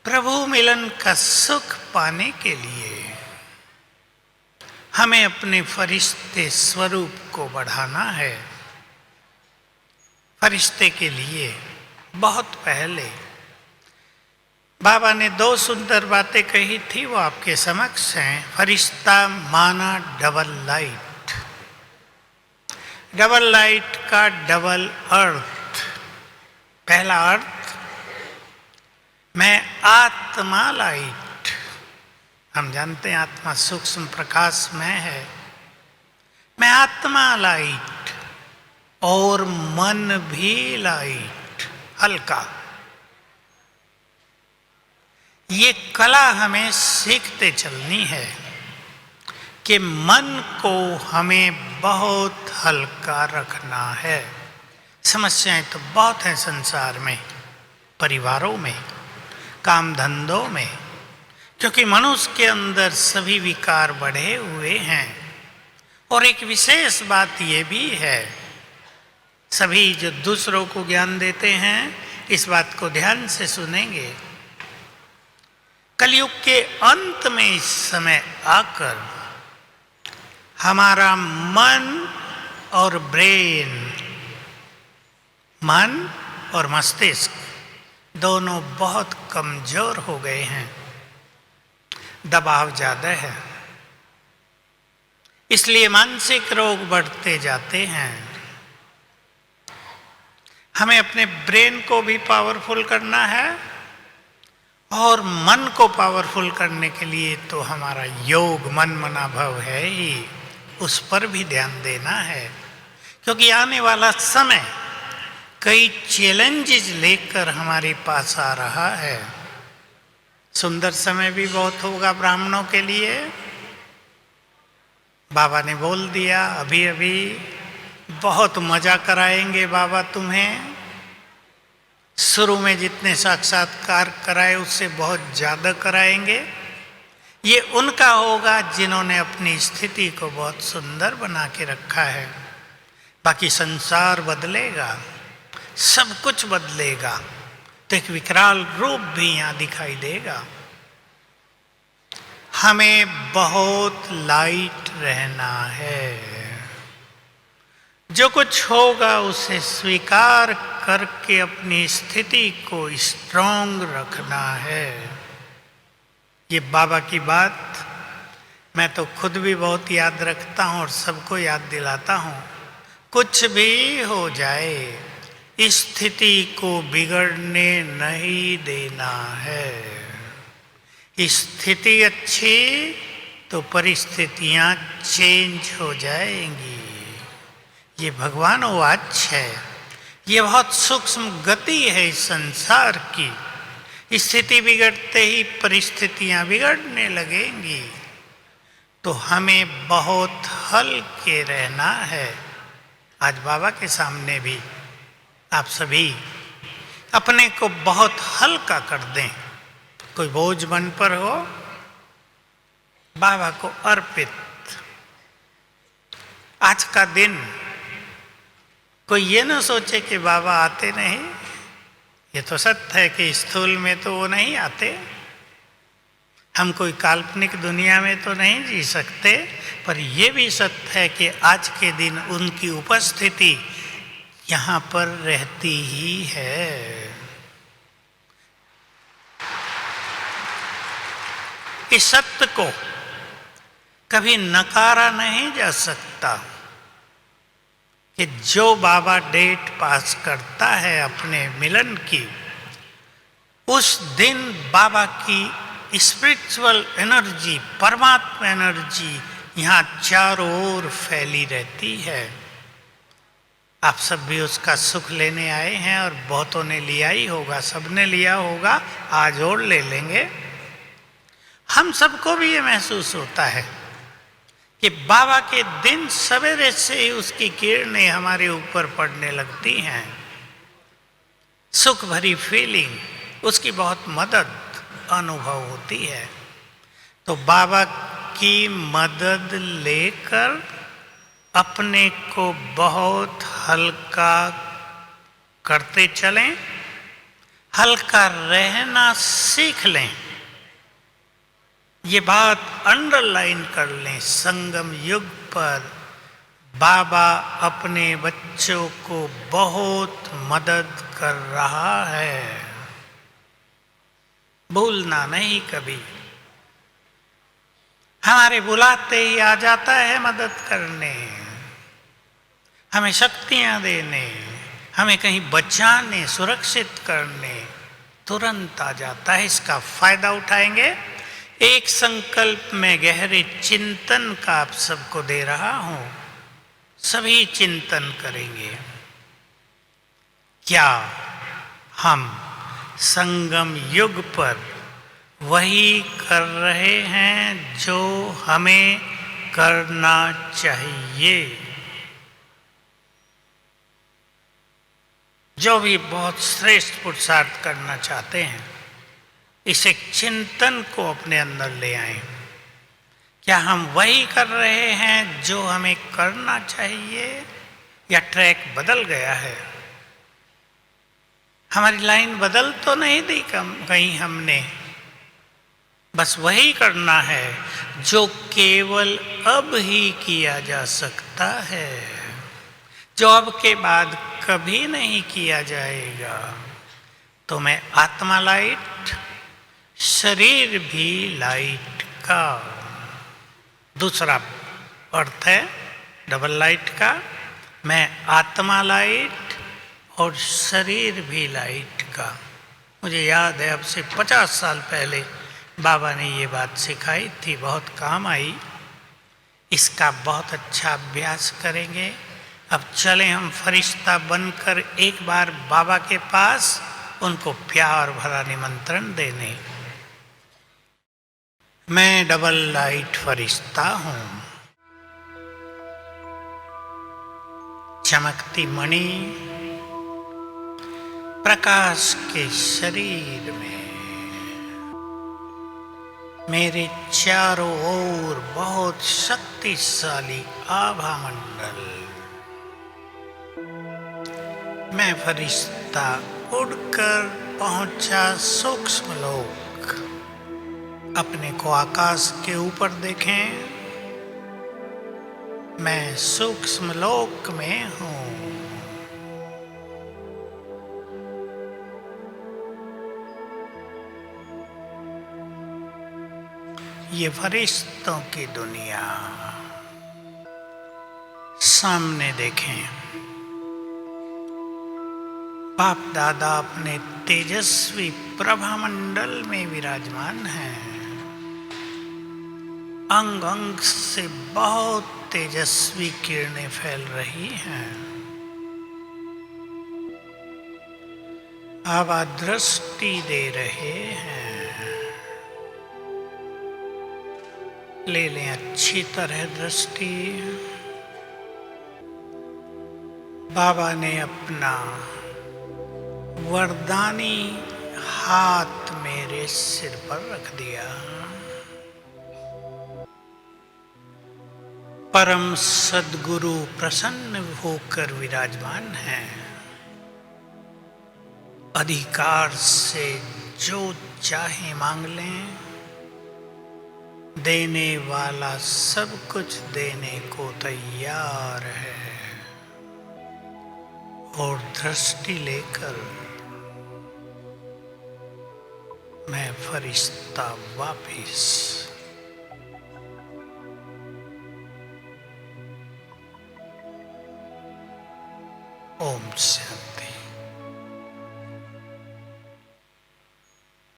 प्रभु मिलन का सुख पाने के लिए हमें अपने फरिश्ते स्वरूप को बढ़ाना है। फरिश्ते के लिए बहुत पहले बाबा ने दो सुंदर बातें कही थी, वो आपके समक्ष हैं। फरिश्ता माना डबल लाइट, डबल लाइट का डबल अर्थ। पहला अर्थ, मैं आत्मा लाइट। हम जानते हैं आत्मा सूक्ष्म प्रकाश में है। मैं आत्मा लाइट और मन भी लाइट, हल्का। ये कला हमें सीखते चलनी है कि मन को हमें बहुत हल्का रखना है। समस्याएं तो बहुत हैं संसार में, परिवारों में, काम धंधों में, क्योंकि मनुष्य के अंदर सभी विकार बढ़े हुए हैं। और एक विशेष बात ये भी है, सभी जो दूसरों को ज्ञान देते हैं इस बात को ध्यान से सुनेंगे। कलयुग के अंत में इस समय आकर हमारा मन और ब्रेन, मन और मस्तिष्क दोनों बहुत कमजोर हो गए हैं। दबाव ज्यादा है, इसलिए मानसिक रोग बढ़ते जाते हैं। हमें अपने ब्रेन को भी पावरफुल करना है और मन को पावरफुल करने के लिए तो हमारा योग मन मना भव है ही, उस पर भी ध्यान देना है। क्योंकि आने वाला समय कई चैलेंजेस लेकर हमारे पास आ रहा है। सुंदर समय भी बहुत होगा ब्राह्मणों के लिए। बाबा ने बोल दिया अभी अभी, बहुत मजा कराएंगे बाबा तुम्हें। शुरू में जितने साक्षात्कार कराए उससे बहुत ज़्यादा कराएंगे। ये उनका होगा जिन्होंने अपनी स्थिति को बहुत सुंदर बना के रखा है। बाकी संसार बदलेगा, सब कुछ बदलेगा, तो एक विकराल रूप भी यहाँ दिखाई देगा। हमें बहुत लाइट रहना है। जो कुछ होगा उसे स्वीकार करके अपनी स्थिति को स्ट्रांग रखना है। ये बाबा की बात मैं तो खुद भी बहुत याद रखता हूँ और सबको याद दिलाता हूँ। कुछ भी हो जाए स्थिति को बिगड़ने नहीं देना है। स्थिति अच्छी तो परिस्थितियाँ चेंज हो जाएंगी। ये भगवान वाच है। ये बहुत सूक्ष्म गति है इस संसार की। स्थिति बिगड़ते ही परिस्थितियां बिगड़ने लगेंगी, तो हमें बहुत हल्के रहना है। आज बाबा के सामने भी आप सभी अपने को बहुत हल्का कर दें। कोई बोझ मन पर हो, बाबा को अर्पित। आज का दिन कोई ये ना सोचे कि बाबा आते नहीं। ये तो सत्य है कि स्थूल में तो वो नहीं आते। हम कोई काल्पनिक दुनिया में तो नहीं जी सकते, पर यह भी सत्य है कि आज के दिन उनकी उपस्थिति यहाँ पर रहती ही है। इस सत्य को कभी नकारा नहीं जा सकता कि जो बाबा डेट पास करता है अपने मिलन की, उस दिन बाबा की स्पिरिचुअल एनर्जी, परमात्मा एनर्जी यहाँ चारों ओर फैली रहती है। आप सब भी उसका सुख लेने आए हैं और बहुतों ने लिया ही होगा, सबने लिया होगा, आज और ले लेंगे। हम सबको भी ये महसूस होता है कि बाबा के दिन सवेरे से ही उसकी किरणें हमारे ऊपर पड़ने लगती हैं। सुख भरी फीलिंग, उसकी बहुत मदद अनुभव होती है। तो बाबा की मदद लेकर अपने को बहुत हल्का करते चलें। हल्का रहना सीख लें। ये बात अंडरलाइन कर लें। संगम युग पर बाबा अपने बच्चों को बहुत मदद कर रहा है, भूलना नहीं कभी। हमारे बुलाते ही आ जाता है मदद करने, हमें शक्तियां देने, हमें कहीं बचाने, सुरक्षित करने, तुरंत आ जाता है। इसका फायदा उठाएंगे। एक संकल्प में गहरे चिंतन का आप सबको दे रहा हूं, सभी चिंतन करेंगे। क्या हम संगम युग पर वही कर रहे हैं जो हमें करना चाहिए? जो भी बहुत श्रेष्ठ पुरुषार्थ करना चाहते हैं, इस एक चिंतन को अपने अंदर ले आएं। क्या हम वही कर रहे हैं जो हमें करना चाहिए, या ट्रैक बदल गया है? हमारी लाइन बदल तो नहीं दी कहीं हमने, बस वही करना है जो केवल अब ही किया जा सकता है, जो अब के बाद कभी नहीं किया जाएगा। तो मैं आत्मा लाइट, शरीर भी लाइट का दूसरा अर्थ है डबल लाइट का। मैं आत्मा लाइट और शरीर भी लाइट का। मुझे याद है अब से 50 साल पहले बाबा ने ये बात सिखाई थी, बहुत काम आई। इसका बहुत अच्छा अभ्यास करेंगे। अब चलें हम फरिश्ता बनकर एक बार बाबा के पास उनको प्यार भरा निमंत्रण देने। मैं डबल लाइट फरिश्ता हूं, चमकती मणि प्रकाश के शरीर में, मेरे चारों ओर बहुत शक्तिशाली आभा मंडल। मैं फरिश्ता उड़कर पहुंचा सूक्ष्म लोक। अपने को आकाश के ऊपर देखें, मैं सूक्ष्म लोक में हूं। ये फरिश्तों की दुनिया सामने देखें। बाप दादा अपने तेजस्वी प्रभामंडल में विराजमान हैं। अंग अंग से बहुत तेजस्वी किरणें फैल रही हैं। बाबा दृष्टि दे रहे हैं। ले लें अच्छी तरह दृष्टि। बाबा ने अपना वरदानी हाथ मेरे सिर पर रख दिया। परम सद्गुरु प्रसन्न होकर विराजमान हैं। अधिकार से जो चाहे मांग लें, देने वाला सब कुछ देने को तैयार है। और दृष्टि लेकर मैं फरिश्ता वापिस। ओम शांति।